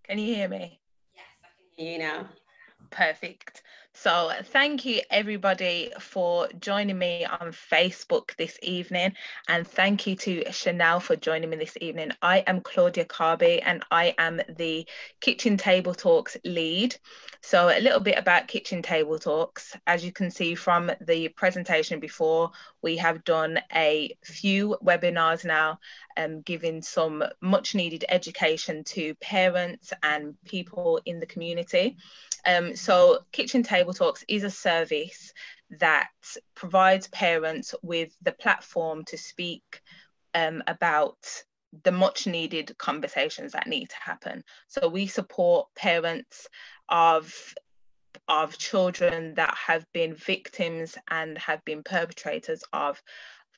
Can you hear me? Yes, I can hear you now. Perfect. So thank you everybody for joining me on Facebook this evening, and thank you to Chanelle for joining me this evening. I am Claudia Carby and I am the Kitchen Table Talks lead. So a little bit about Kitchen Table Talks. As you can see from the presentation before, we have done a few webinars now, giving some much needed education to parents and people in the community. So Kitchen Table Talks is a service that provides parents with the platform to speak about the much needed conversations that need to happen. So we support parents of children that have been victims and have been perpetrators of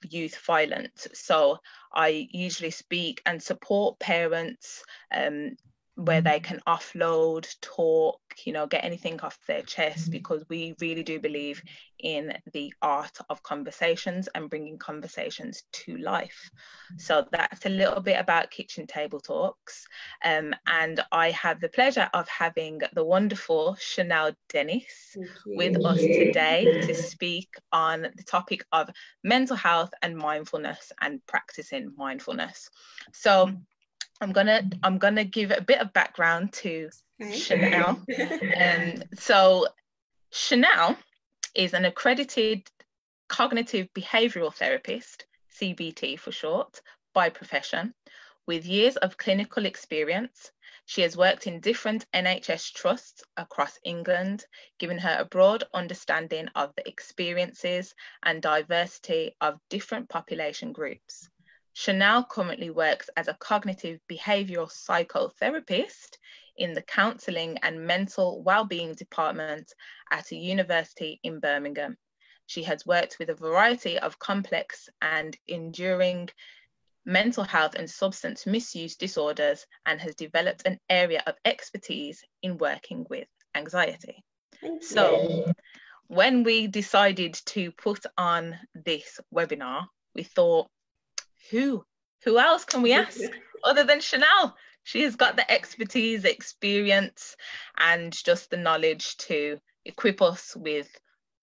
youth violence. So I usually speak and support parents where they can offload, talk, get anything off their chest, because we really do believe in the art of conversations and bringing conversations to life. So that's a little bit about Kitchen Table Talks. And I have the pleasure of having the wonderful Chanelle Dennis with us today to speak on the topic of mental health and mindfulness and practicing mindfulness. So I'm gonna give a bit of background to Chanelle. So Chanelle is an accredited Cognitive Behavioural Therapist, CBT for short, by profession. With years of clinical experience, she has worked in different NHS trusts across England, giving her a broad understanding of the experiences and diversity of different population groups. Chanelle currently works as a Cognitive Behavioural Psychotherapist in the Counselling and Mental Wellbeing Department at a university in Birmingham. She has worked with a variety of complex and enduring mental health and substance misuse disorders and has developed an area of expertise in working with anxiety. So when we decided to put on this webinar, we thought, who else can we ask other than Chanelle? She has got the expertise, experience, and just the knowledge to equip us with,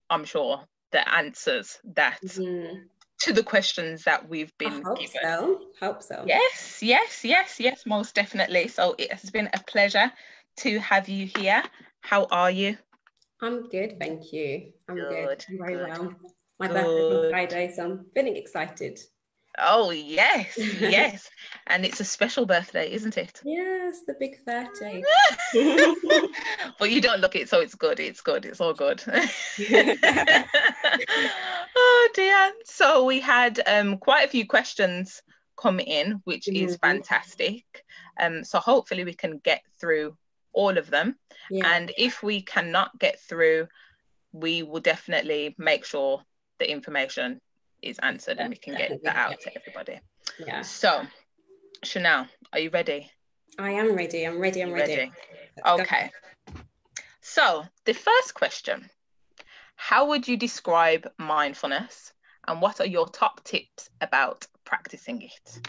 I'm sure, the answers that to the questions that we've been given. Hope so. Yes, most definitely. So it has been a pleasure to have you here. How are you? I'm good, thank you. I'm good. Very well. My birthday is Friday, so I'm feeling excited. Oh, yes. And it's a special birthday, isn't it? Yes, the big 30. But you don't look it, so it's good. It's all good. Oh, dear. So we had quite a few questions come in, which is fantastic. So hopefully we can get through all of them. And if we cannot get through, we will definitely make sure the information is answered and we can get that out to everybody. So Chanelle, are you ready? I am ready. I'm ready. Okay. So the first question, how would you describe mindfulness and what are your top tips about practicing it?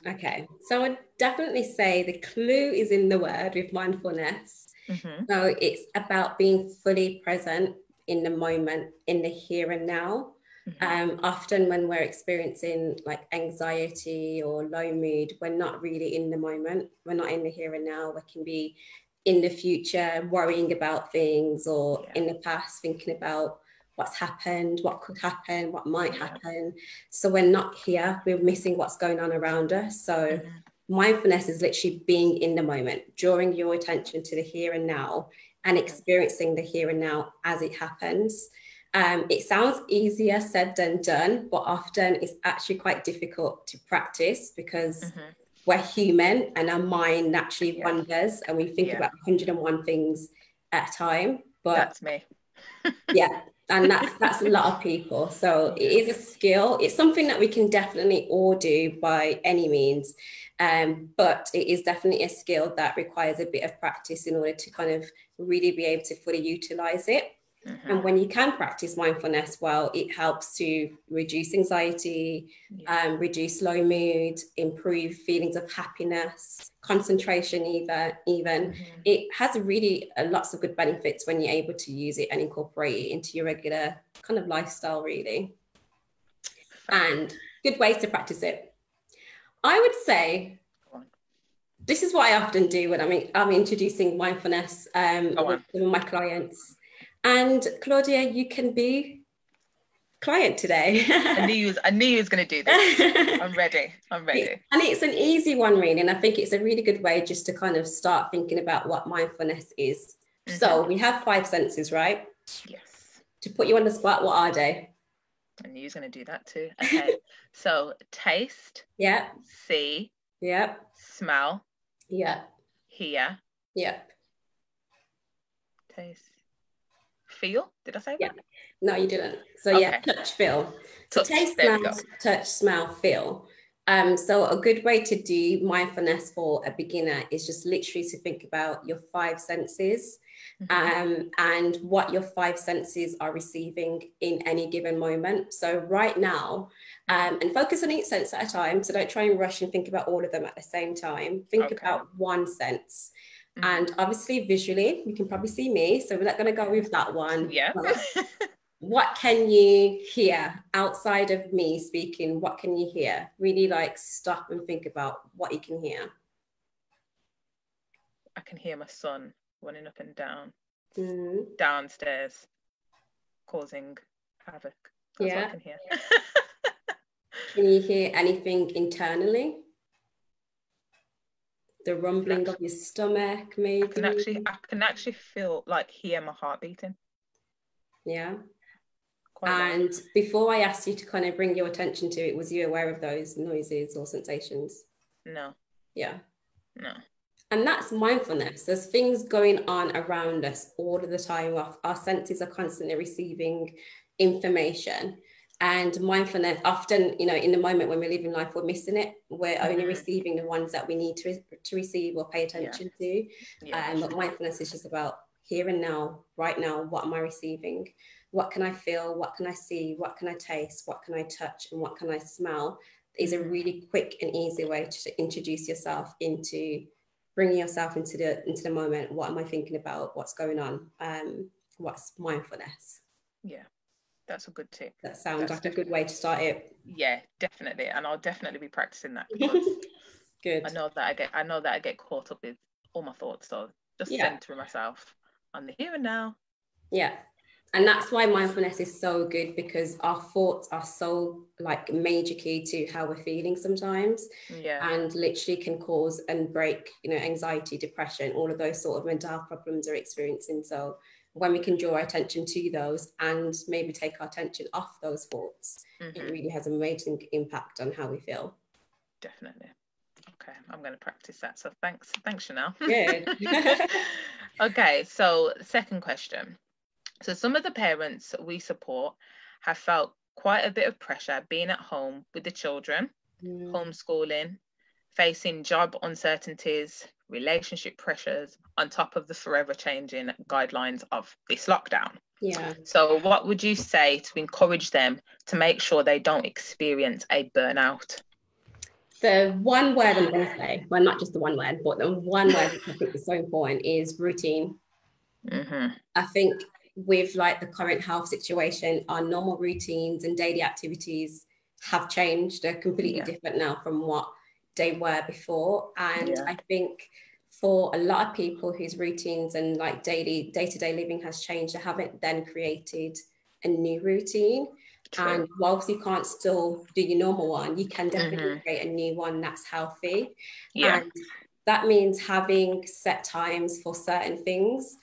Okay, so I'd definitely say the clue is in the word with mindfulness. So it's about being fully present in the moment, in the here and now. Often when we're experiencing like anxiety or low mood, we're not really in the moment. We're not in the here and now. We can be in the future worrying about things, or in the past thinking about what's happened, what could happen, what might happen. So we're not here. We're missing what's going on around us. So mindfulness is literally being in the moment, drawing your attention to the here and now and experiencing the here and now as it happens. It sounds easier said than done, but often it's actually quite difficult to practice because we're human and our mind naturally wanders and we think about 101 things at a time. But that's me. And that's a lot of people. So it is a skill. It's something that we can definitely all do by any means. But it is definitely a skill that requires a bit of practice in order to kind of really be able to fully utilize it. And when you can practice mindfulness well, it helps to reduce anxiety, reduce low mood, improve feelings of happiness, concentration even. It has really lots of good benefits when you're able to use it and incorporate it into your regular kind of lifestyle, really. And good ways to practice it. I would say, this is what I often do when I'm introducing mindfulness with my clients. And Claudia, you can be client today. I knew you was going to do this. I'm ready. And it's an easy one, really. And I think it's a really good way just to kind of start thinking about what mindfulness is. So we have 5 senses, right? Yes. To put you on the spot, what are they? I knew you was going to do that too. Okay. So taste. Yeah. See. Yeah. Smell. Yeah. Hear. Yeah. Taste. Feel? Did I say that? No, you didn't. So touch, feel. So taste, smell, touch, smell, feel. So a good way to do mindfulness for a beginner is just literally to think about your 5 senses and what your 5 senses are receiving in any given moment. So right now, and focus on each sense at a time. So don't try and rush and think about all of them at the same time. Think about one sense. And obviously visually, you can probably see me, so we're not going to go with that one. Yeah. What can you hear outside of me speaking? What can you hear? Really like stop and think about what you can hear. I can hear my son running up and down downstairs, causing havoc. That's what I can hear. Can you hear anything internally? The rumbling of your stomach, maybe. I can actually feel hear my heart beating. Yeah. And before I asked you to kind of bring your attention to it, was you aware of those noises or sensations? No. Yeah. No. And that's mindfulness. There's things going on around us all of the time. Our senses are constantly receiving information. And mindfulness, often, in the moment when we're living life, we're missing it. We're only receiving the ones that we need to receive or pay attention to. But mindfulness is just about here and now, right now. What am I receiving? What can I feel? What can I see? What can I taste? What can I touch? And what can I smell? Is a really quick and easy way to introduce yourself into bringing yourself into the moment. What am I thinking about? What's going on? What's mindfulness? Yeah. That's a good tip. That sounds like a good way to start it. Yeah, definitely. And I'll definitely be practicing that because good. I know that I get caught up with all my thoughts. So just center myself on the here and now. Yeah. And that's why mindfulness is so good, because our thoughts are so major key to how we're feeling sometimes. Yeah. And literally can cause and break, anxiety, depression, all of those sort of mental health problems we're experiencing. So when we can draw our attention to those and maybe take our attention off those thoughts, it really has an amazing impact on how we feel. Definitely. Okay, I'm going to practice that. So thanks, Chanelle. Good. Okay, so second question. So some of the parents we support have felt quite a bit of pressure being at home with the children, homeschooling, facing job uncertainties, relationship pressures, on top of the forever changing guidelines of this lockdown. Yeah. So what would you say to encourage them to make sure they don't experience a burnout? The one word I'm going to say, well, not just the one word, but the one word I think is so important is routine. I think with the current health situation, our normal routines and daily activities have changed. They're completely different now from what they were before. And I think for a lot of people whose routines and day-to-day living has changed, they haven't then created a new routine. True. And whilst you can't still do your normal one, you can definitely create a new one that's healthy. And that means having set times for certain things.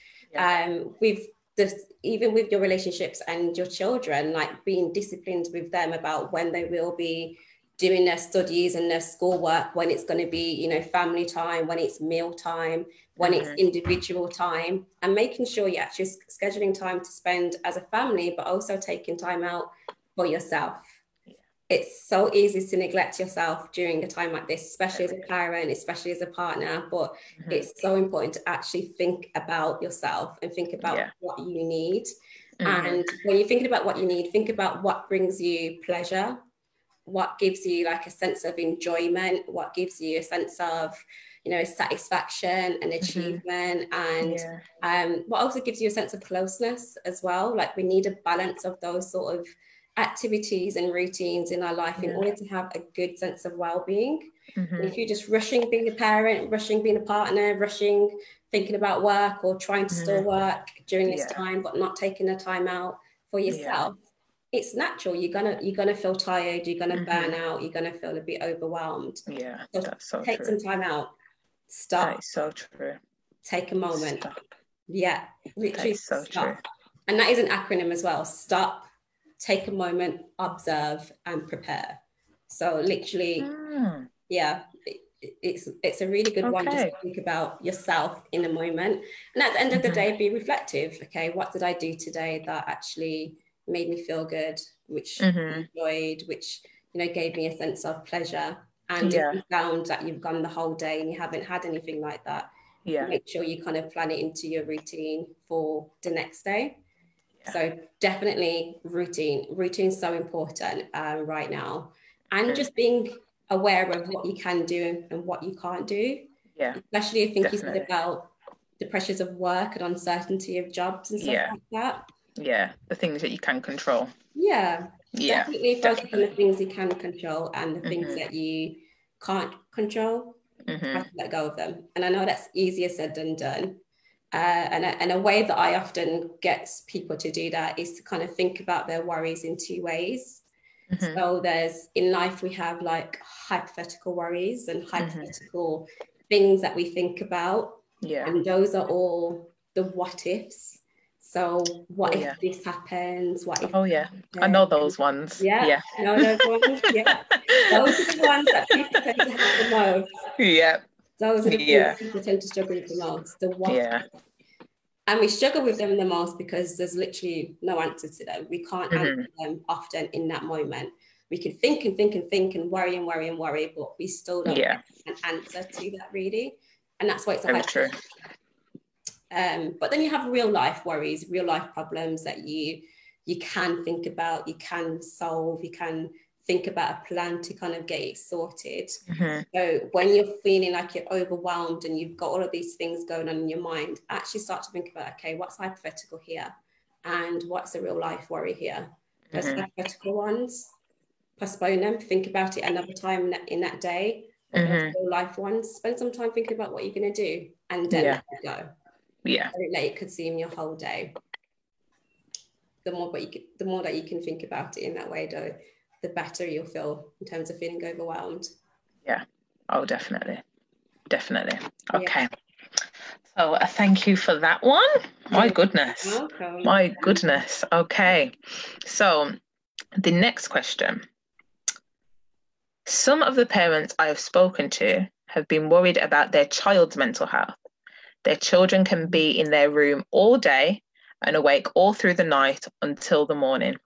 Even with your relationships and your children, being disciplined with them about when they will be doing their studies and their schoolwork, when it's going to be, family time, when it's meal time, when it's individual time, and making sure you're actually scheduling time to spend as a family, but also taking time out for yourself. It's so easy to neglect yourself during a time like this, especially as a parent, especially as a partner, but it's so important to actually think about yourself and think about what you need. And when you're thinking about what you need, think about what brings you pleasure, what gives you like a sense of enjoyment, what gives you a sense of, you know, satisfaction and achievement, and what also gives you a sense of closeness as well. Like we need a balance of those sort of activities and routines in our life in order to have a good sense of well-being. And if you're just rushing being a parent, rushing being a partner, rushing thinking about work or trying to still work during this time, but not taking the time out for yourself, it's natural. You're gonna feel tired. You're gonna burn out. You're gonna feel a bit overwhelmed. Yeah, so that's so take true. some time out. Stop. That is so true. Take a moment. Stop. Yeah, literally so stop. True. And that is an acronym as well. Stop, take a moment, observe, and prepare. So literally, it's a really good one just to think about yourself in a moment. And at the end of the day, be reflective. Okay, what did I do today that actually made me feel good, which I enjoyed, which, you know, gave me a sense of pleasure? And if you found that you've gone the whole day and you haven't had anything like that, make sure you kind of plan it into your routine for the next day. So definitely routine is so important right now. And just being aware of what you can do and what you can't do. Especially I think you said about the pressures of work and uncertainty of jobs and stuff like that. The things that you can control. Definitely focus on the things you can control, and the things that you can't control, have to let go of them. And I know that's easier said than done. And a way that I often get people to do that is to kind of think about their worries in two ways. So in life, we have like hypothetical worries and hypothetical things that we think about. And those are all the what ifs. So what if this happens? What if I know those ones. Know those ones. Those are the ones that people tend to have the most. Those are the things people tend to struggle with the most. The what. And we struggle with them the most because there's literally no answer to them. We can't answer them often in that moment. We can think and think and think and worry and worry and worry, but we still don't get an answer to that really. And that's why it's a hard true. But then you have real life worries, real life problems that you can think about, you can solve, you can think about a plan to kind of get it sorted. So when you're feeling like you're overwhelmed and you've got all of these things going on in your mind, actually start to think about, okay, what's hypothetical here and what's a real life worry here? Those hypothetical ones, postpone them, think about it another time in that day. Those real life ones, spend some time thinking about what you're going to do, and then let it go. Don't let it consume your whole day. The more that you can think about it in that way, though, the better you'll feel in terms of feeling overwhelmed. Definitely. Okay. So thank you for that one. My goodness. Okay. So the next question. Some of the parents I have spoken to have been worried about their child's mental health. Their children can be in their room all day and awake all through the night until the morning.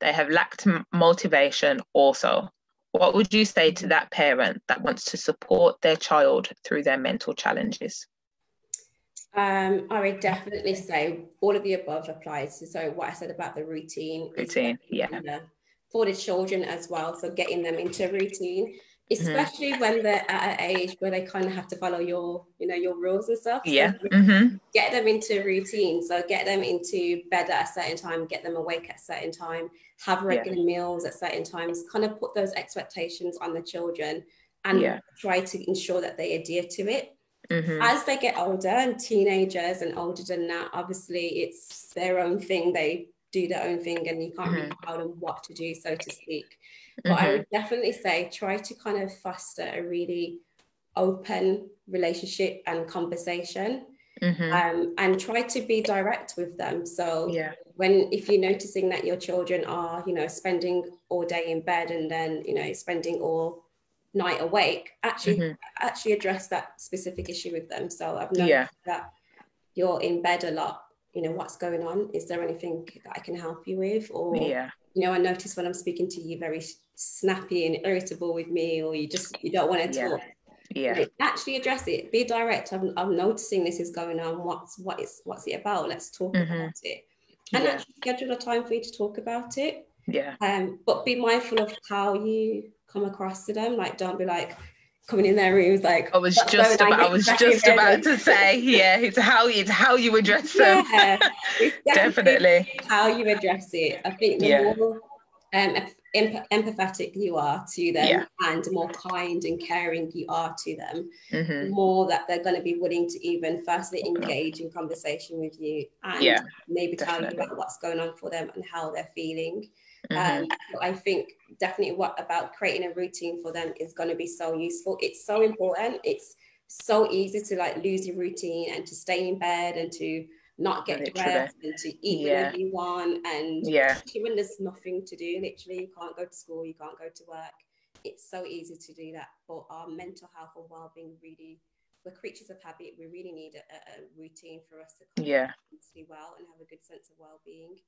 They have lacked motivation also. What would you say to that parent that wants to support their child through their mental challenges? I would definitely say all of the above applies. So what I said about the routine, for the children as well. So getting them into a routine, especially when they're at an age where they kind of have to follow your rules and stuff. Get them into a routine. So get them into bed at a certain time, get them awake at a certain time, have regular meals at certain times, kind of put those expectations on the children and try to ensure that they adhere to it. As they get older and teenagers and older than that, obviously it's their own thing. They do their own thing and you can't really tell them what to do, so to speak. But I would definitely say try to kind of foster a really open relationship and conversation, and try to be direct with them. So if you're noticing that your children are, spending all day in bed and then, spending all night awake, actually address that specific issue with them. So I've noticed that you're in bed a lot. What's going on? Is there anything that I can help you with? Or, I notice when I'm speaking to you, very snappy and irritable with me, or you don't want to talk. Actually address it. Be direct. I'm noticing this is going on. What's it about? Let's talk about it. and actually schedule a time for you to talk about it. Yeah. But be mindful of how you come across to them. Like, don't be like coming in their rooms like, I was just about to say, yeah, it's how you address them. It's definitely how you address it. I think the more empathetic you are to them, and more kind and caring you are to them, the more that they're going to be willing to even firstly engage in conversation with you, and maybe tell you about what's going on for them and how they're feeling. I think definitely about creating a routine for them is going to be so useful. It's so important. It's so easy to like lose your routine and to stay in bed and to not get dressed and to eat whenever you want, and especially when there's nothing to do. Literally, you can't go to school, you can't go to work. It's so easy to do that. But our mental health and well-being, really, we're creatures of habit. We really need a routine for us to stay well and have a good sense of well-being.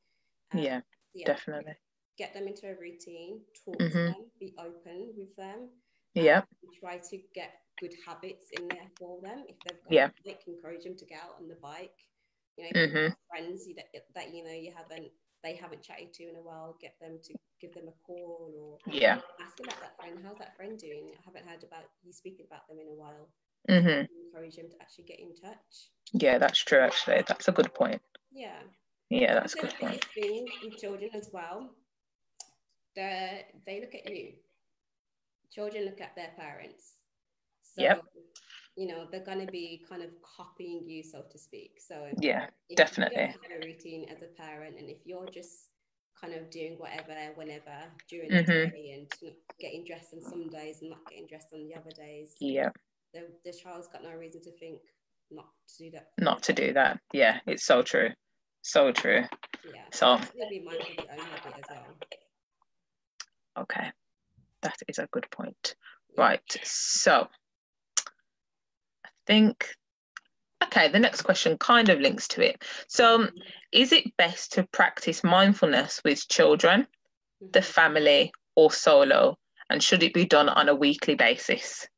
Definitely. Get them into a routine, talk to them, be open with them. Try to get good habits in there for them. If they've got a bike, encourage them to get out on the bike. You know, if you've got friends that you know they haven't chatted to in a while, get them to give them a call or ask about that friend. How's that friend doing? I haven't heard about you speaking about them in a while. Encourage them to actually get in touch. Yeah, that's true. Actually, that's a good point. Yeah, that's a good point. The thing with children as well, they look at you. Children look at their parents. So, you know, they're going to be kind of copying you, so to speak. So definitely. If you don't have a routine as a parent, and if you're just kind of doing whatever, whenever during the day, and getting dressed on some days and not getting dressed on the other days, the child's got no reason to think not to do that. Not to do that. Yeah, it's so true. So true. Yeah. So be mindful of your own habit as well. Okay, that is a good point. Right, so I think, the next question kind of links to it. So is it best to practice mindfulness with children, the family, or solo? And should it be done on a weekly basis?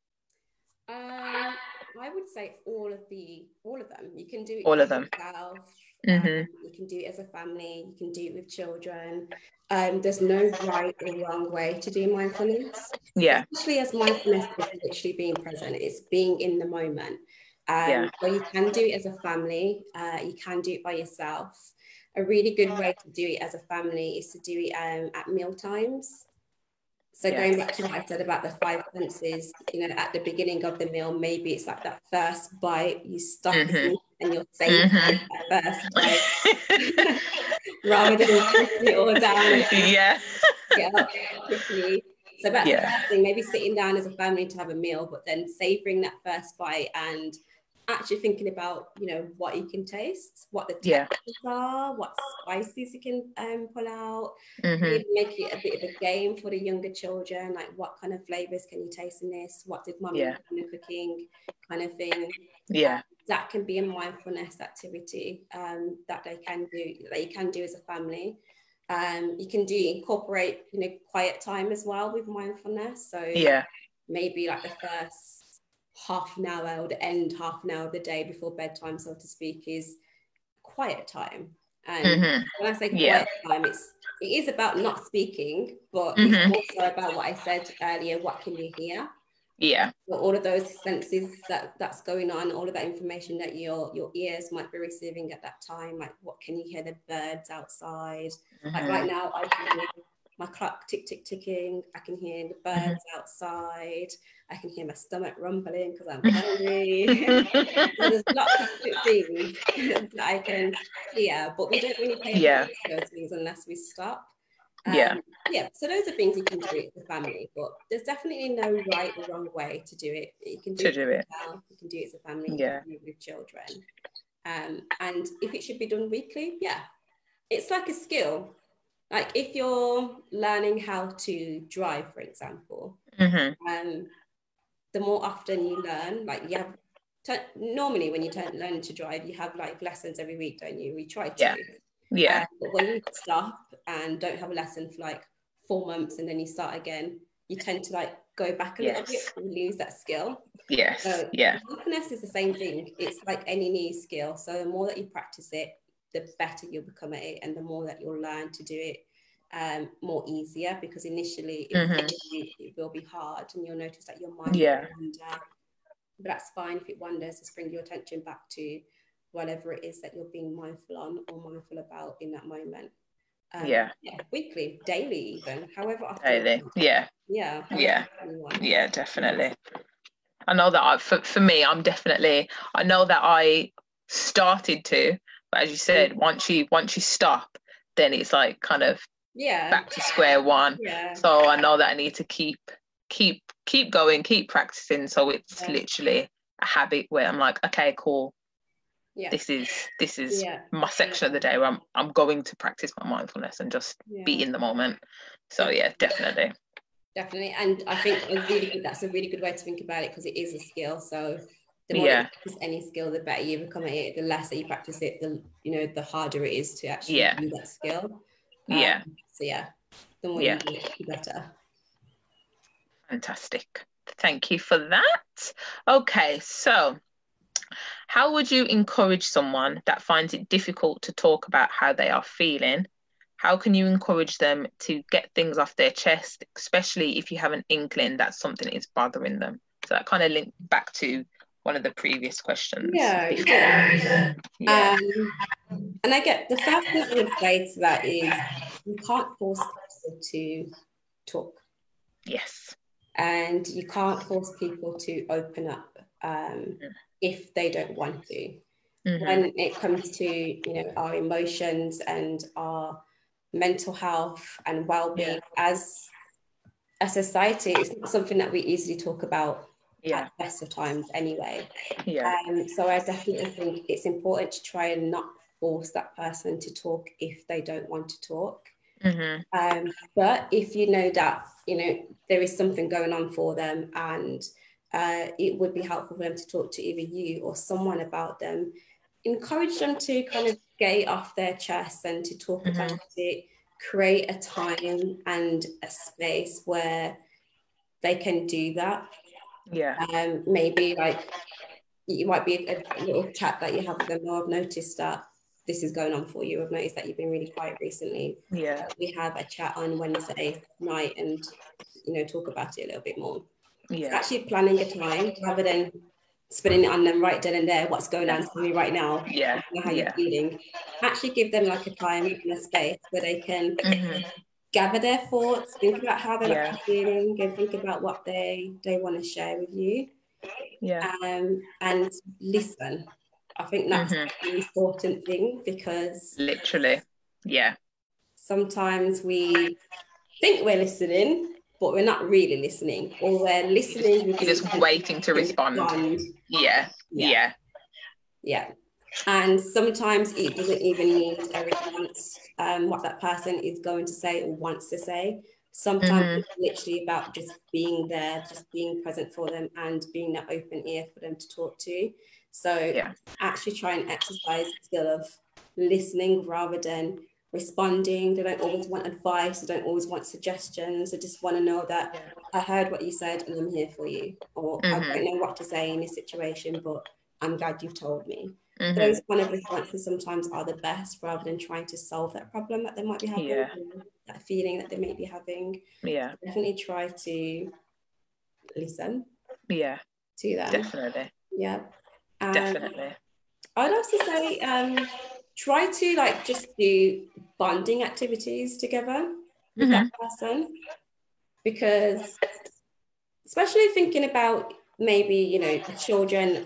I would say all of them. You can do it all of them. Yourself. You can do it as a family. You can do it with children. There's no right or wrong way to do mindfulness. Especially as mindfulness is literally being present. It's being in the moment. So you can do it as a family. You can do it by yourself. A really good way to do it as a family is to do it at meal times. So going back to what I said about the 5 senses, you know, at the beginning of the meal, maybe it's like that first bite, you stop and you're saving that first bite rather than pushing it all down. Get up quickly. So that's the first thing, maybe sitting down as a family to have a meal, but then savoring that first bite and actually thinking about, you know, what you can taste, what the textures are, what spices you can pull out, maybe make it a bit of a game for the younger children, like what kind of flavors can you taste in this, what did mummy do in the cooking, kind of thing. That can be a mindfulness activity that you can do as a family. You can incorporate, you know, quiet time as well with mindfulness. So maybe like the first half an hour or the end half an hour of the day before bedtime, so to speak, is quiet time. And when I say quiet time, it is about not speaking, but it's also about what I said earlier, what can you hear? So all of those senses that's going on, all of that information that your ears might be receiving at that time, like what can you hear, the birds outside? Like right now I can hear my clock ticking, I can hear the birds outside, I can hear my stomach rumbling because I'm hungry. So there's lots of things that I can hear, but we don't really pay attention to those things unless we stop. So those are things you can do it with the family, but there's definitely no right or wrong way to do it. You can do it yourself, you can do it as a family, you can do it with children. And if it should be done weekly, it's like a skill. Like if you're learning how to drive, for example, the more often you learn, like you have normally when you learn to drive, you have like lessons every week, don't you? We try to. But when you stop and don't have a lesson for like 4 months and then you start again, you tend to like go back a little bit and lose that skill. So mindfulness is the same thing. It's like any new skill. So the more that you practice it, the better you'll become at it, and the more that you'll learn to do it more easier, because initially it will be hard, and you'll notice that your mind will wander. But that's fine if it wanders. Just bring your attention back to whatever it is that you're being mindful on or mindful about in that moment. Weekly, daily, even, however often. Daily. Definitely. I know that for me, I know that I started to, but as you said, once you stop, then it's like kind of back to square one. So I know that I need to keep going, keep practicing, so it's literally a habit where I'm like, okay, cool, this is my section of the day where I'm going to practice my mindfulness and just be in the moment. So definitely. And I think that's a really good way to think about it, because it is a skill. So the more you practice any skill, the better you become at it. The less that you practice it, the harder it is to actually do that skill. The more you do it, the better. Fantastic. Thank you for that. Okay, so how would you encourage someone that finds it difficult to talk about how they are feeling? How can you encourage them to get things off their chest, especially if you have an inkling that something is bothering them? So that kind of linked back to one of the previous questions. And I get the first thing I would say to that is you can't force people to talk. Yes. And you can't force people to open up if they don't want to. When it comes to our emotions and our mental health and well-being as a society, it's not something that we easily talk about at the best of times anyway. So I definitely think it's important to try and not force that person to talk if they don't want to talk. But if you know that there is something going on for them, and it would be helpful for them to talk to either you or someone about them, encourage them to kind of get it off their chest and to talk about it. Create a time and a space where they can do that. Maybe like it might be a little chat that you have with them. Oh, I've noticed that this is going on for you. I've noticed that you've been really quiet recently. We have a chat on Wednesday night and talk about it a little bit more. So actually planning a time rather than spinning it on them right then and there, what's going on for me right now, how you're feeling. Actually give them like a time and a space where they can gather their thoughts, think about how they're feeling, and think about what they want to share with you. And listen. I think that's an important thing, because literally, sometimes we think we're listening, but we're not really listening, or we're listening. You're just waiting to respond. And sometimes it doesn't even need a response, what that person is going to say or wants to say. Sometimes it's literally about just being there, just being present for them, and being that open ear for them to talk to. So actually try and exercise the skill of listening rather than responding. They don't always want advice. They don't always want suggestions. They just want to know that I heard what you said and I'm here for you. Or I don't know what to say in this situation, but I'm glad you've told me. Those kind of responses sometimes are the best, rather than trying to solve that problem that they might be having, that feeling that they may be having. So definitely try to listen to them. Definitely. Definitely. I'd also say try to just do bonding activities together with that person, because especially thinking about maybe children,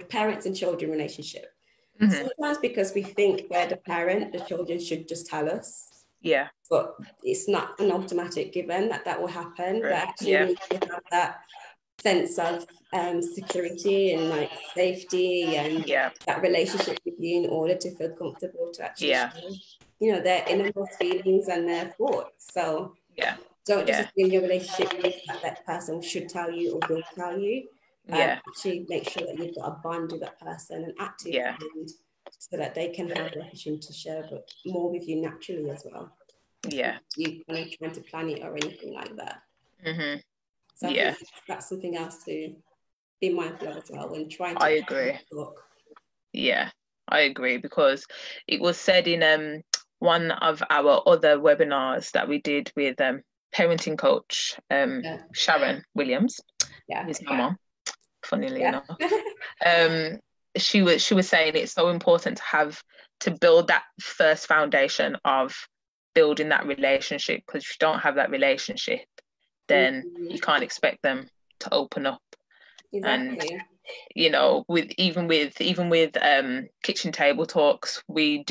parents and children relationship. Sometimes because we think we're the parent, the children should just tell us. But it's not an automatic given that will happen. But actually we need to have that sense of security and safety and that relationship with you in order to feel comfortable to actually share, their innermost feelings and their thoughts. So don't just assume your relationship with that person should tell you or will tell you. Actually make sure that you've got a bond with that person, an active bond, so that they can have the opportunity to share more with you naturally as well. You kind of trying to plan it or anything like that. So I think that's something else to be mindful of as well when trying to talk. I agree, because it was said in one of our other webinars that we did with parenting coach Sharon Williams, who's my mom, funnily enough. She was saying it's so important to build that first foundation of building that relationship, because if you don't have that relationship, then you can't expect them to open up. Exactly. And you know, with kitchen table talks, we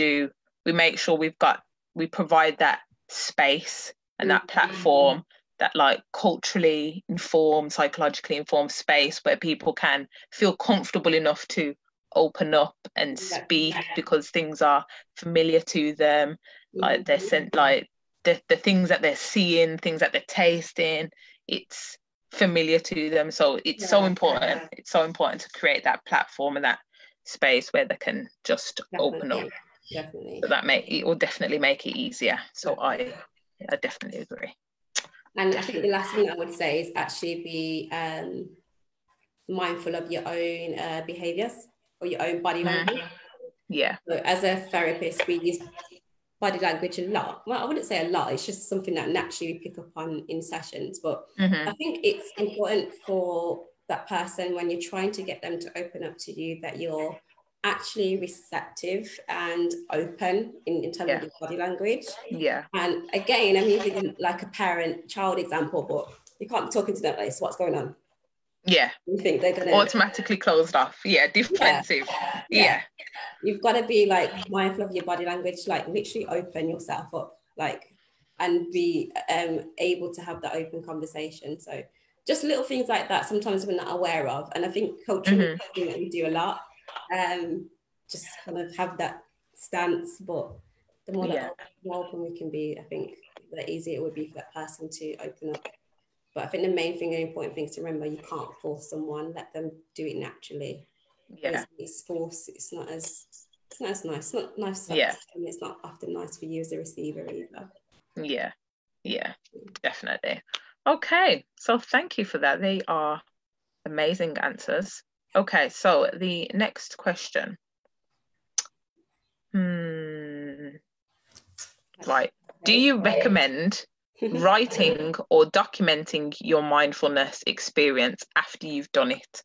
make sure we provide that space and that platform, that like culturally informed, psychologically informed space where people can feel comfortable enough to open up and speak, because things are familiar to them, like they're sent, like the things that they're seeing, things that they're tasting, it's familiar to them. So it's so important. It's so important to create that platform and that space where they can just open up. Definitely. So it will definitely make it easier. So I definitely agree. And I think the last thing I would say is actually be mindful of your own behaviors or your own body language. Yeah. So as a therapist, we use body language a lot. Well, I wouldn't say a lot. It's just something that naturally we pick up on in sessions. But I think it's important for that person, when you're trying to get them to open up to you, that you're actually receptive and open in terms of your body language. Yeah. And again, I'm using like a parent-child example, but you can't be talking to them like, so what's going on? Yeah. You think they're gonna automatically closed off. Yeah, defensive. Yeah. You've got to be like mindful of your body language, like literally open yourself up, like, and be able to have that open conversation. So just little things like that sometimes we're not aware of. And I think culturally is something that we do a lot. Just kind of have that stance, but the more open we can be, I think the easier it would be for that person to open up. But I think the main thing and important thing is to remember, you can't force someone, let them do it naturally. Yeah. It's force, it's not as nice. It's not nice. Yeah. And it's not often nice for you as a receiver either. Yeah. Yeah, definitely. Okay. So thank you for that. They are amazing answers. Okay. So the next question. Right. Do you recommend writing or documenting your mindfulness experience after you've done it?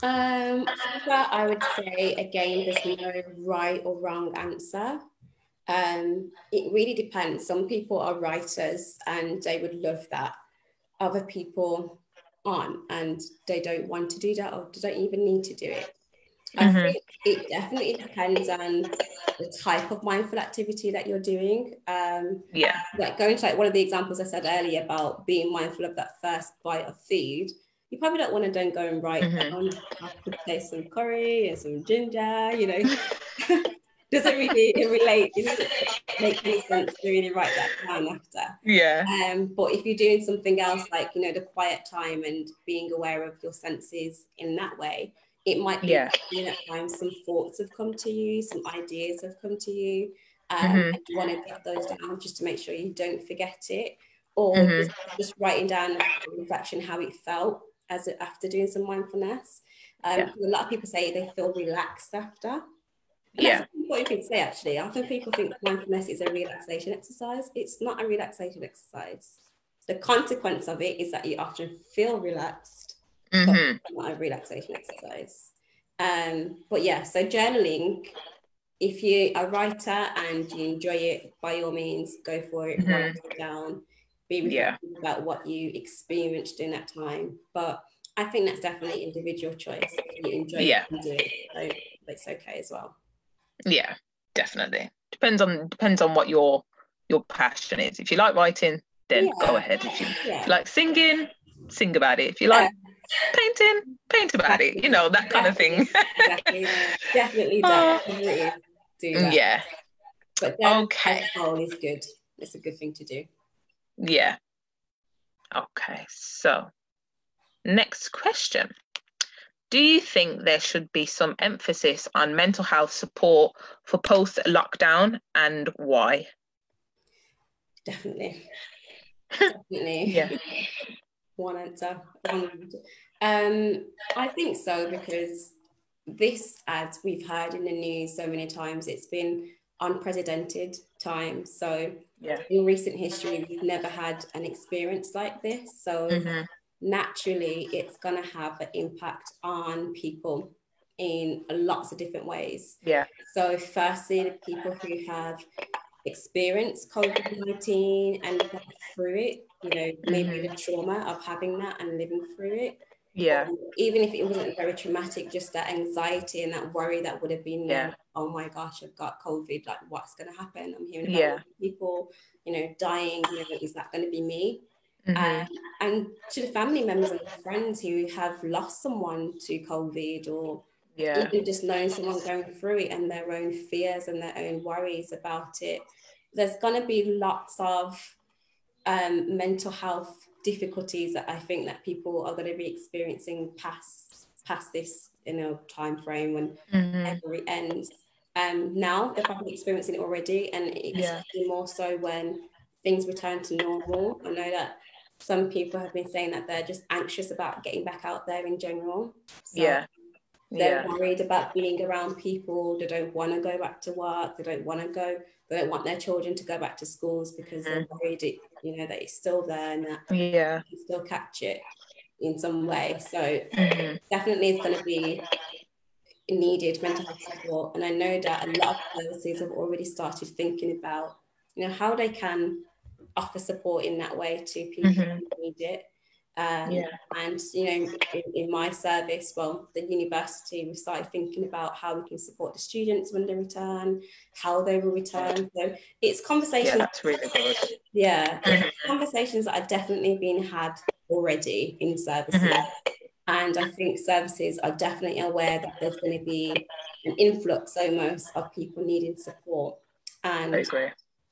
For that, I would say, again, there's no right or wrong answer. It really depends. Some people are writers and they would love that. Other people aren't, and they don't want to do that, or they don't even need to do it. I think it definitely depends on the type of mindful activity that you're doing. Like going to like one of the examples I said earlier about being mindful of that first bite of food, you probably don't want to then go and write down, I could taste some curry and some ginger, you know. Doesn't really relate, it doesn't make any sense to really write that down after. But if you're doing something else, like, you know, the quiet time and being aware of your senses in that way, it might be at times some thoughts have come to you, some ideas have come to you, and you want to get those down just to make sure you don't forget it, or just writing down a reflection how it felt after doing some mindfulness. A lot of people say they feel relaxed after. And that's an important thing to say, actually. Often people think mindfulness is a relaxation exercise. It's not a relaxation exercise. The consequence of it is that you often feel relaxed, but not a relaxation exercise. But yeah, so journaling, if you're a writer and you enjoy it, by all means, go for it, write it down, be reflective about what you experienced during that time. But I think that's definitely individual choice. If you enjoy it, you do it. So it's okay as well. Yeah, definitely. Depends on what your passion is. If you like writing, then go ahead. If you like singing, sing about it. If you like painting, paint about it. You know, that kind of thing. Definitely do that. Yeah. But then alcohol is good. It's a good thing to do. Yeah. Okay. So, next question. Do you think there should be some emphasis on mental health support for post-lockdown, and why? Definitely. Yeah. One answer. I think so, because this, as we've heard in the news so many times, it's been unprecedented times. So in recent history, we've never had an experience like this. So naturally, it's going to have an impact on people in lots of different ways. So firstly, the people who have experienced COVID-19 and got through it, you know, maybe the trauma of having that and living through it. Even if it wasn't very traumatic, just that anxiety and that worry that would have been there. Oh my gosh, I've got COVID, like what's going to happen? I'm hearing about people, you know, dying, you know, is that going to be me? And to the family members and friends who have lost someone to COVID, or even just knowing someone going through it and their own fears and their own worries about it, there's going to be lots of mental health difficulties that I think that people are going to be experiencing past this, you know, time frame when it ends. Now they're probably experiencing it already, and it's more so when things return to normal. I know that some people have been saying that they're just anxious about getting back out there in general. So they're worried about being around people. They don't want to go back to work. They don't want their children to go back to schools because they're worried, you know, that it's still there and that you can still catch it in some way. So definitely it's going to be needed mental health support. And I know that a lot of services have already started thinking about, you know, how they can offer support in that way to people who need it. And, you know, in my service, well, the university, we started thinking about how we can support the students when they return, how they will return. So it's conversations. Yeah, that's really good. Conversations that are definitely being had already in services. And I think services are definitely aware that there's going to be an influx almost of people needing support. And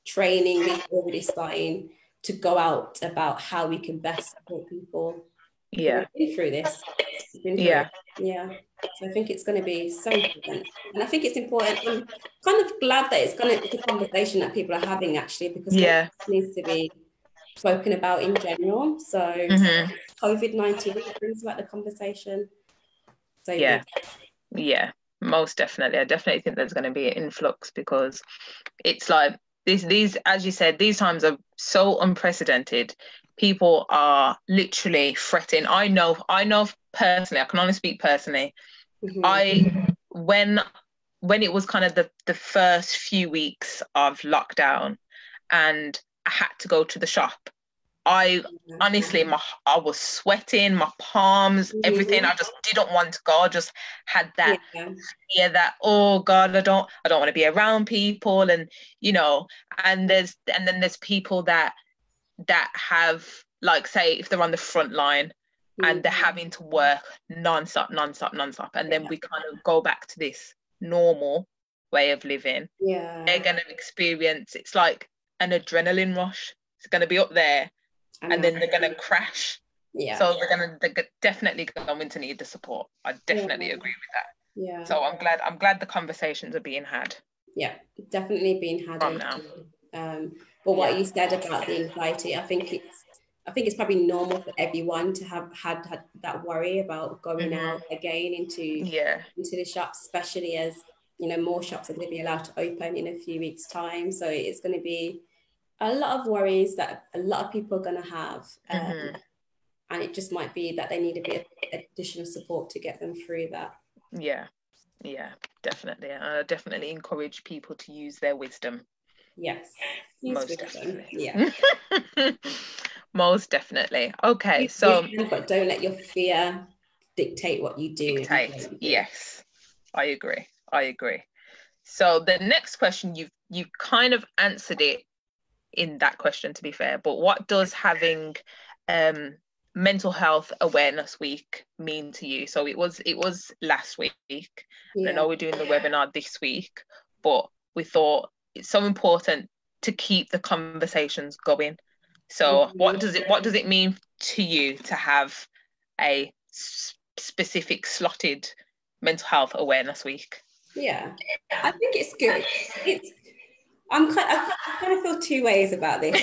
training is already starting to go out about how we can best support people who've been through this. So I think it's going to be so important. And I think it's important. I'm kind of glad that it's a conversation that people are having, actually, because it needs to be spoken about in general. So COVID-19 brings about the conversation. So most definitely. I definitely think there's going to be an influx, because it's like these, as you said, these times are so unprecedented. People are literally fretting. I know personally, I can only speak personally. When it was kind of the first few weeks of lockdown and I had to go to the shop, I honestly, I was sweating, my palms, everything. I just didn't want to go. I just had that fear that, oh God, I don't want to be around people, and you know, and then there's people that have, like, say, if they're on the front line and they're having to work non-stop, and then we kind of go back to this normal way of living. They're going to experience, it's like an adrenaline rush. It's going to be up there. And then they're going to crash. So they're definitely going to need the support. I definitely agree with that. So I'm glad the conversations are being had. Definitely being had from now. But what you said about the anxiety, I think it's probably normal for everyone to have had that worry about going out again into the shops, especially as, you know, more shops are going to be allowed to open in a few weeks' time. So it's going to be a lot of worries that a lot of people are going to have. And it just might be that they need a bit of additional support to get them through that. Definitely. I definitely encourage people to use their wisdom. Most definitely. Most definitely. Okay, so but don't let your fear dictate what you do. Yes, I agree. So the next question, you've kind of answered it in that question, to be fair, but what does having Mental Health Awareness Week mean to you? So it was last week. I know we're doing the webinar this week, but we thought it's so important to keep the conversations going. So what does it mean to you to have a specific slotted Mental Health Awareness Week? I think it's good. I kind of feel two ways about this.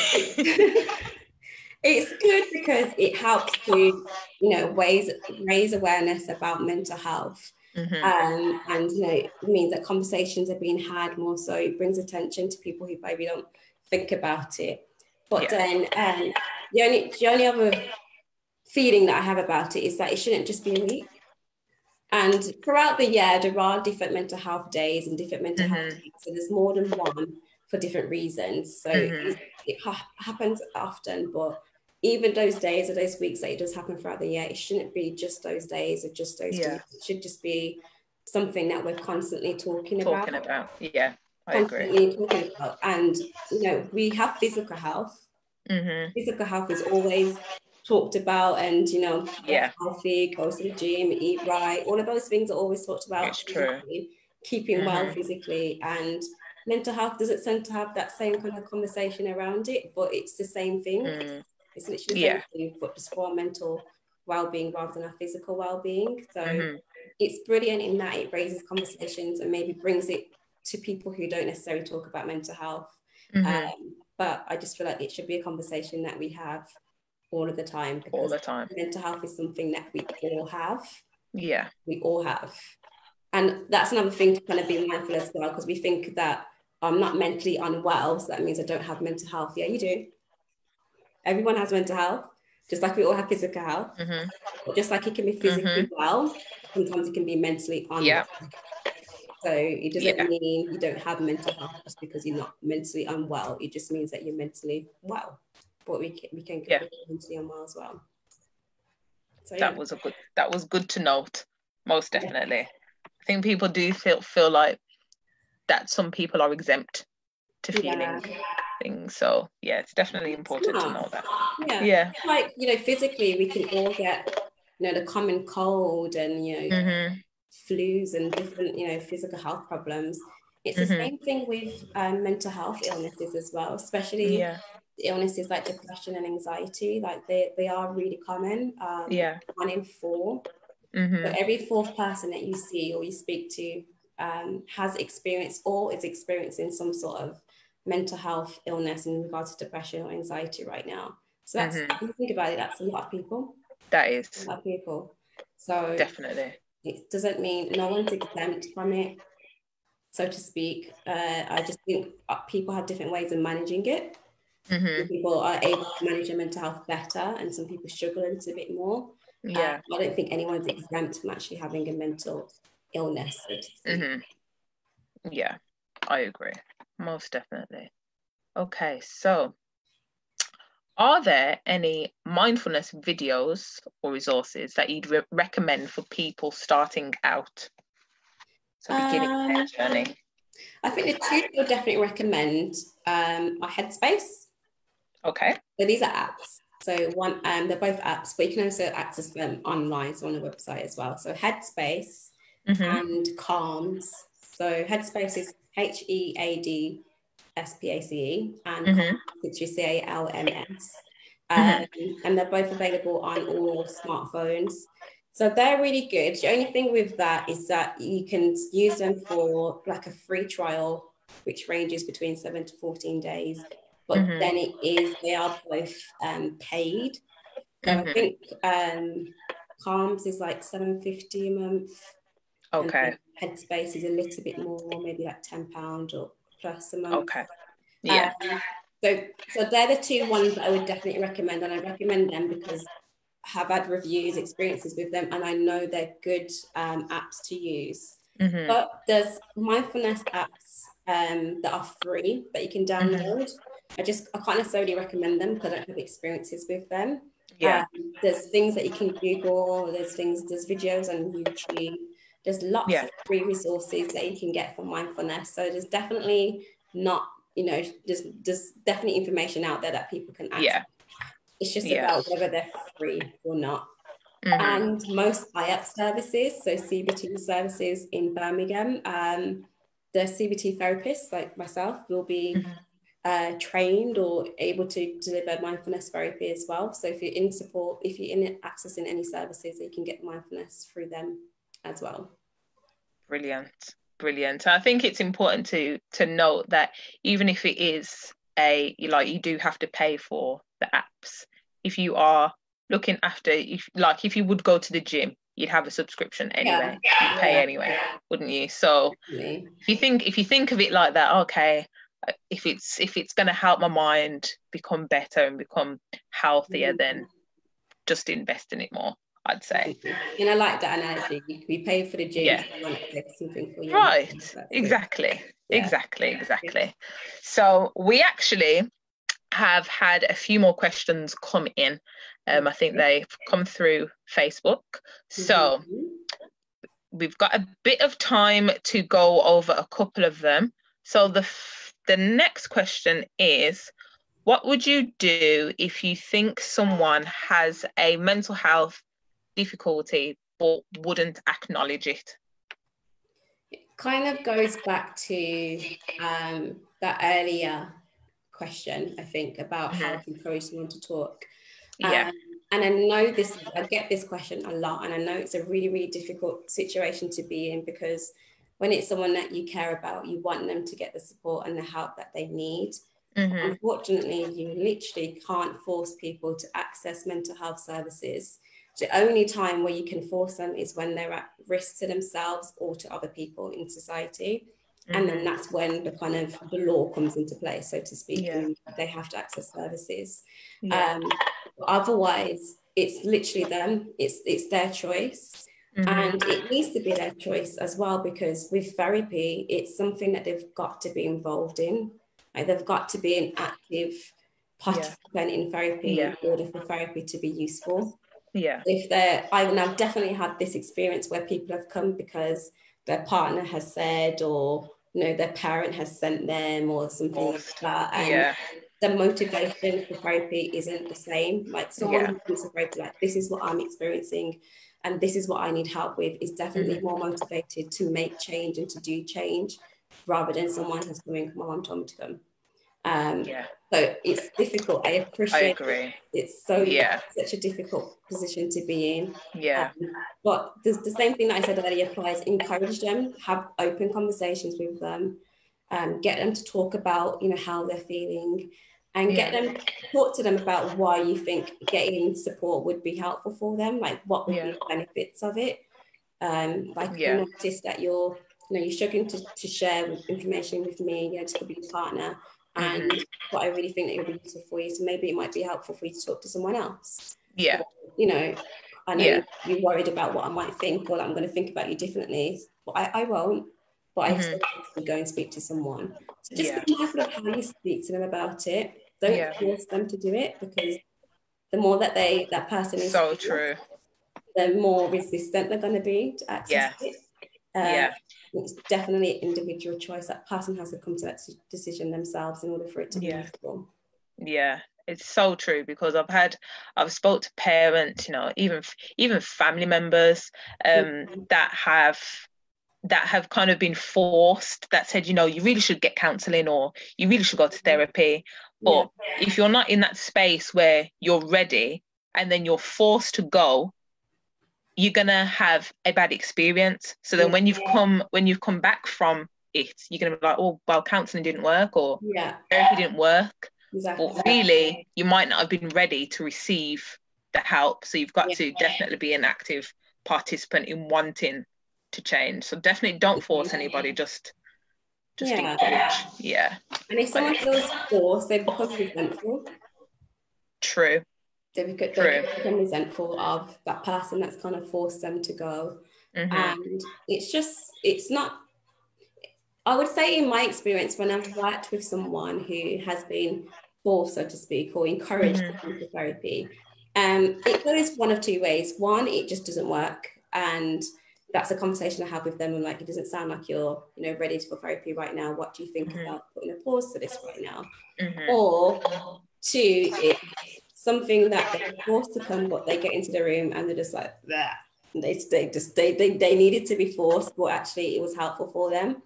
It's good because it helps to, you know, raise awareness about mental health. And it means that conversations are being had more, so it brings attention to people who maybe don't think about it. But then the only other feeling that I have about it is that it shouldn't just be a week. And throughout the year, there are different mental health days and different mental health weeks. So there's more than one for different reasons. So it happens often, but even those days or those weeks that it does happen throughout the year, it shouldn't be just those days or just those weeks. It should just be something that we're constantly talking about. Yeah, I constantly agree. talking about. And, we have physical health. Physical health is always talked about, and get healthy, go to the gym, eat right, all of those things are always talked about. It's true. Keeping well physically, and mental health doesn't tend to have that same kind of conversation around it, but it's the same thing. It's literally the same thing, but just for mental well-being rather than our physical well-being. So it's brilliant in that it raises conversations and maybe brings it to people who don't necessarily talk about mental health. But I just feel like it should be a conversation that we have all of the time, because mental health is something that we all have. We all have. And that's another thing to kind of be mindful as well, because we think that I'm not mentally unwell, so that means I don't have mental health. Yeah, you do. Everyone has mental health, just like we all have physical health. But just like it can be physically well, sometimes it can be mentally unwell. So it doesn't mean you don't have mental health just because you're not mentally unwell. It just means that you're mentally well. But we can get mentally unwell as well. So that was good to note, most definitely. I think people do feel like that some people are exempt to feeling things. So it's definitely important to know that. Like, physically we can all get the common cold and flus and different physical health problems. It's the same thing with mental health illnesses as well, especially illnesses like depression and anxiety. Like they are really common. 1 in 4. So every 4th person that you see or you speak to has experienced or is experiencing some sort of mental health illness in regards to depression or anxiety right now. So that's, if you think about it, that's a lot of people. That is a lot of people. So definitely, it doesn't mean no one's exempt from it, so to speak. I just think people have different ways of managing it. Some people are able to manage their mental health better, and some people struggle a little bit more. I don't think anyone's exempt from actually having a mental illness, so to speak. Yeah, I agree, most definitely. Okay, so are there any mindfulness videos or resources that you'd recommend for people starting out? So beginning their journey. I think the two I would definitely recommend are Headspace. Okay. So these are apps. So one, they're both apps, but you can also access them online, so on the website as well. So Headspace and Calms. So Headspace is HEADSPACE and Calms, which is CALMS. And they're both available on all smartphones. So they're really good. The only thing with that is that you can use them for like a free trial, which ranges between 7 to 14 days. But then they are both paid. So I think Calms is like $7.50 a month. Okay. And Headspace is a little bit more, maybe like £10 or plus a month. Okay. Yeah. So they're the two ones that I would definitely recommend, and I recommend them because I have had reviews, experiences with them, and I know they're good apps to use. But there's mindfulness apps that are free that you can download. I can't necessarily recommend them because I don't have experiences with them. There's things that you can Google, there's videos on YouTube, there's lots of free resources that you can get for mindfulness. So there's definitely not, there's definitely information out there that people can access. It's just about whether they're free or not. And most IAP services, so CBT services in Birmingham, the CBT therapists like myself will be trained or able to deliver mindfulness therapy as well. So if you're in support, if you're in accessing any services, you can get mindfulness through them as well. Brilliant. I think it's important to note that even if it is you do have to pay for the apps, if you are looking after, if you would go to the gym, you'd have a subscription anyway. You'd pay anyway, wouldn't you? So if you think of it like that, okay, if it's going to help my mind become better and become healthier, then just invest in it more, I'd say. And I like that analogy. We pay for the gym, Yeah. so you want to take something for your Right. mind. Exactly. Exactly. So we actually have had a few more questions come in. I think they've come through Facebook. So we've got a bit of time to go over a couple of them. So the next question is, what would you do if you think someone has a mental health difficulty but wouldn't acknowledge it? It kind of goes back to that earlier question, I think, about how to encourage someone to talk. Yeah. And I know I get this question a lot, and I know it's a really, really difficult situation to be in, because when it's someone that you care about, you want them to get the support and the help that they need. Unfortunately, you literally can't force people to access mental health services. The only time where you can force them is when they're at risk to themselves or to other people in society. And then that's when the law comes into play, so to speak, and they have to access services. Otherwise, it's literally them. It's their choice. And it needs to be their choice as well, because with therapy, it's something that they've got to be involved in. Like, they've got to be an active participant in therapy in order for therapy to be useful. I've definitely had this experience where people have come because their partner has said, or their parent has sent them, or something like that. And the motivation for therapy isn't the same. Like, someone who comes to therapy, like, this is what I'm experiencing and this is what I need help with, is definitely more motivated to make change and to do change, rather than someone who's coming, my mum told me to come. So it's difficult. I appreciate it. It's such a difficult position to be in. But the same thing that I said earlier applies. Encourage them, have open conversations with them, get them to talk about how they're feeling, and get them, talk to them about why you think getting support would be helpful for them, like what would be the benefits of it. Like, you notice that you're struggling to share information with me, this could be your partner, and but I really think that it'll be useful for you, so maybe it might be helpful for you to talk to someone else. Or, I know you're worried about what I might think, or I'm going to think about you differently, but I won't. But I still go and speak to someone. So just be mindful of how you speak to them about it. Don't force them to do it, because the more that that person is so true, the more resistant they're going to be to access it. It's definitely an individual choice. That person has to come to that decision themselves in order for it to be useful. It's so true, because I've spoke to parents, even family members that have kind of been forced, that said, you really should get counselling, or you really should go to therapy. But if you're not in that space where you're ready and then you're forced to go, you're gonna have a bad experience. So then when you've come back from it, you're gonna be like, oh well, counselling didn't work, or therapy didn't work. But really, you might not have been ready to receive the help. So you've got to definitely be an active participant in wanting to change. So definitely don't force anybody, just encourage. And if someone feels forced, they become resentful. True. They become resentful of that person that's kind of forced them to go. And it's not, I would say, in my experience, when I've worked with someone who has been forced, so to speak, or encouraged to come to therapy, it goes one of two ways. One, it just doesn't work, and that's a conversation I have with them. I'm like, it doesn't sound like you're ready for therapy right now. What do you think about putting a pause to this right now? Or two, it's something that they're forced to come, but they get into the room and they're just like, that. They needed to be forced, but actually it was helpful for them.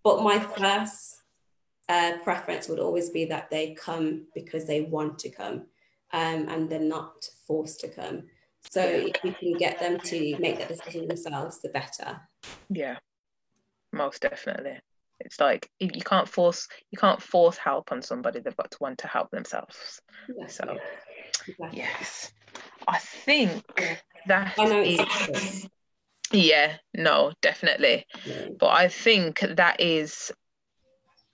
But my first preference would always be that they come because they want to come, and they're not forced to come. So if we can get them to make that decision themselves, the better. Most definitely. It's like, you can't force help on somebody. They've got to want to help themselves. Exactly. So yes. I think that I know is, yeah, no, definitely. But I think that is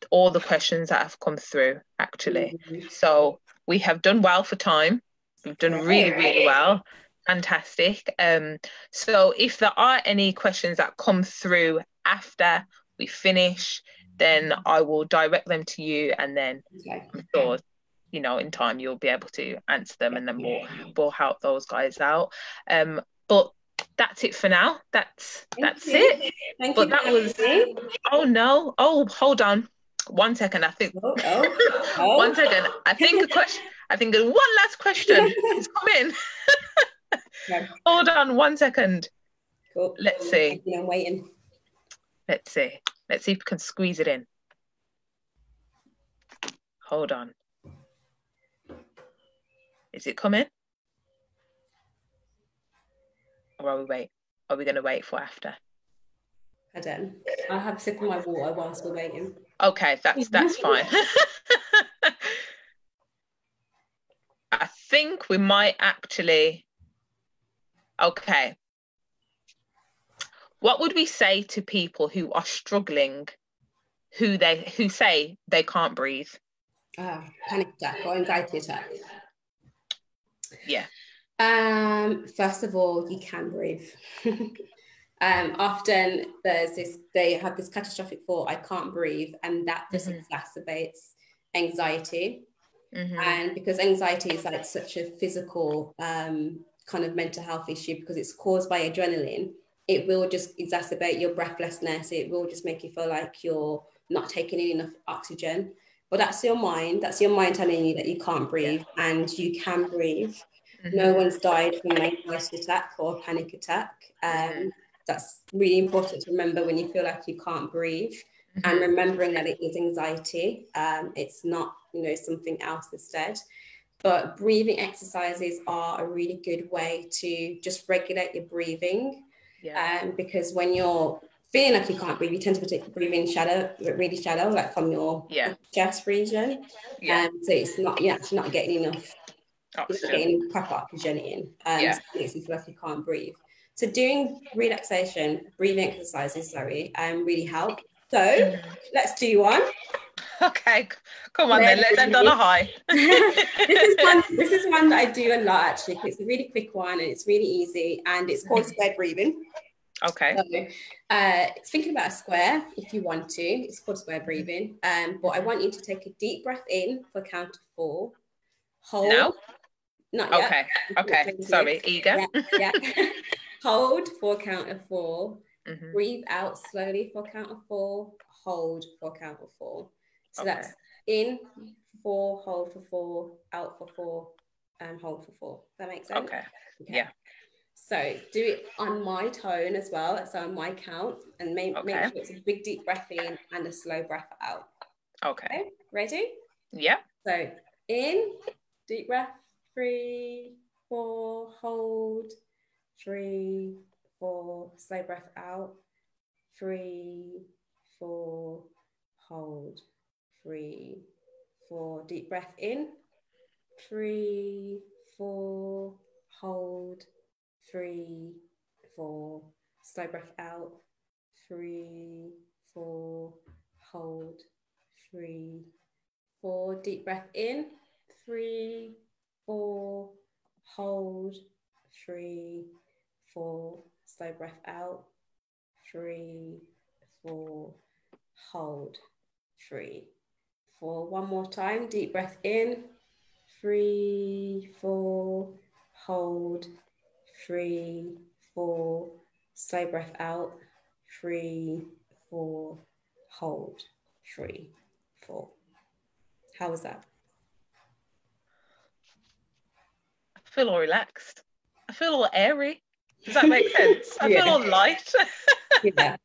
all the questions that have come through, actually. So we have done well for time. We've done really, really well. Fantastic. So if there are any questions that come through after we finish, then I will direct them to you, and then I'm sure, you know, in time you'll be able to answer them, and then we'll help those guys out. But that's it for now. That's it. Thank But you. that was, oh no. Oh, hold on. 1 second. I think Oh. 1 second. I think a question. I think one last question is coming. Hold on 1 second. Cool. Let's see. I'm waiting. Let's see. Let's see if we can squeeze it in. Hold on. Is it coming? Or are we going to wait for after? I don't. I'll have a sip of my water whilst we're waiting. Okay, that's fine. I think we might actually. Okay. What would we say to people who are struggling, who say they can't breathe? Panic attack or anxiety attack. Yeah. First of all, you can breathe. Often they have this catastrophic thought, I can't breathe, and that just exacerbates anxiety. And because anxiety is like such a physical kind of mental health issue, because it's caused by adrenaline, it will just exacerbate your breathlessness. It will just make you feel like you're not taking in enough oxygen. But that's your mind telling you that you can't breathe, and you can breathe. No one's died from an anxiety attack or a panic attack. That's really important to remember when you feel like you can't breathe, and remembering that it is anxiety. It's not, something else instead. But breathing exercises are a really good way to just regulate your breathing. Because when you're feeling like you can't breathe, you tend to breathe in really shallow, like from your chest region. So it's not, you're actually not getting enough oxygen. You're not getting proper oxygen in. So it makes you feel like you can't breathe. So doing breathing exercises, really help. So let's do one. Okay, come on then, let's end on a high. This is one that I do a lot, actually. It's a really quick one and it's really easy, and it's called square breathing. Okay. So, thinking about a square, if you want to, it's called square breathing. But I want you to take a deep breath in for a count of 4. Hold. Now? Not yet. Okay. Sorry, eager. Yeah. Hold for a count of 4. Breathe out slowly for a count of 4. Hold for a count of 4. So that's in for 4, hold for 4, out for 4, and hold for 4. Does that make sense? Okay. Yeah. So do it on my tone as well, so on my count, and make sure it's a big deep breath in and a slow breath out. Okay. Ready? Yeah. So in, deep breath, 3, 4, hold, 3, 4, slow breath out, 3, 4, hold, 3, 4, deep breath in, 3, 4, hold, 3, 4, slow breath out, 3, 4, hold, 3, 4, deep breath in, 3, 4, hold, 3, 4, slow breath out, 3, 4, hold, 3, 4. One more time, deep breath in, 3, 4, hold, 3, 4, slow breath out, 3, 4, hold, 3, 4. How was that? I feel all relaxed. I feel all airy. Does that make sense? I feel all light. Yeah.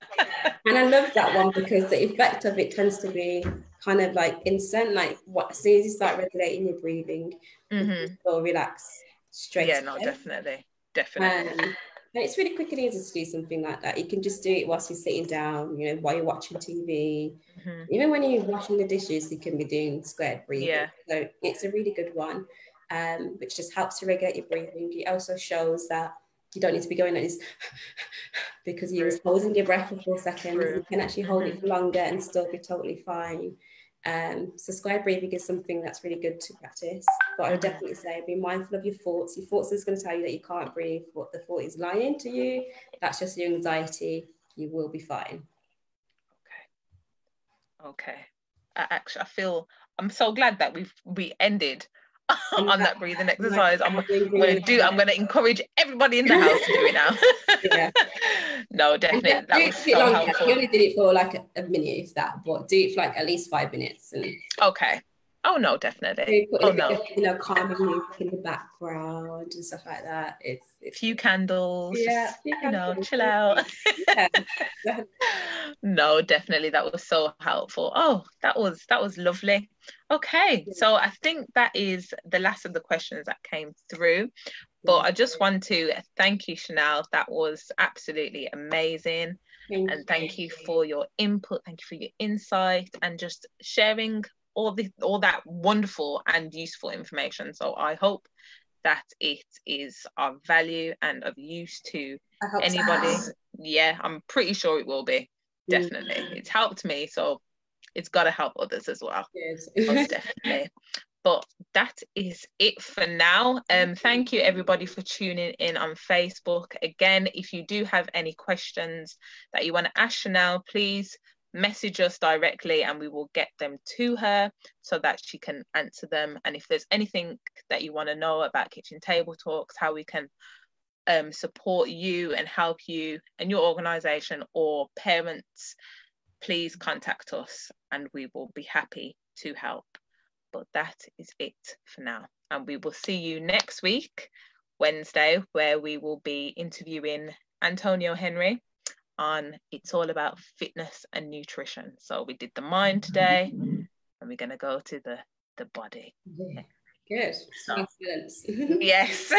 And I love that one because the effect of it tends to be kind of like instant, like as soon as you start regulating your breathing, you feel relaxed straight away. No, definitely. And it's really quick and easy to do something like that. You can just do it whilst you're sitting down, while you're watching TV. Even when you're washing the dishes, you can be doing squared breathing. So it's a really good one. which just helps to regulate your breathing. It also shows that you don't need to be going like this because you're holding your breath for 4 seconds. You can actually hold it for longer and still be totally fine. So square breathing is something that's really good to practice. But I would definitely say be mindful of your thoughts. Your thoughts is going to tell you that you can't breathe. What the thought is lying to you, that's just your anxiety. You will be fine. Okay. I'm so glad that we ended on that breathing exercise. I'm going to encourage everybody in the house to do it now. Yeah. No, definitely. That was so helpful. You only did it for like a minute, if that, but do it for like at least 5 minutes. Okay. Oh no, definitely. Oh no. Calming music in the background and stuff like that. It's few candles. Yeah, chill out. Yeah. No, definitely, that was so helpful. Oh, that was lovely. Okay, so I think that is the last of the questions that came through. But I just want to thank you, Chanelle. That was absolutely amazing. Thank you for your input. Thank you for your insight and just sharing all that wonderful and useful information. So I hope that it is of value and of use to anybody. So. Yeah, I'm pretty sure it will be. Definitely. It's helped me, so it's got to help others as well. Most definitely. But that is it for now. Thank you everybody for tuning in on Facebook. Again, if you do have any questions that you want to ask Chanelle, please message us directly and we will get them to her so that she can answer them. And if there's anything that you want to know about Kitchen Table Talks, how we can support you and help you and your organisation or parents, please contact us and we will be happy to help. But that is it for now. And we will see you next week, Wednesday, where we will be interviewing Antonio Henry on It's All About Fitness and Nutrition. So we did the mind today and we're going to go to the body. Good. So, yes.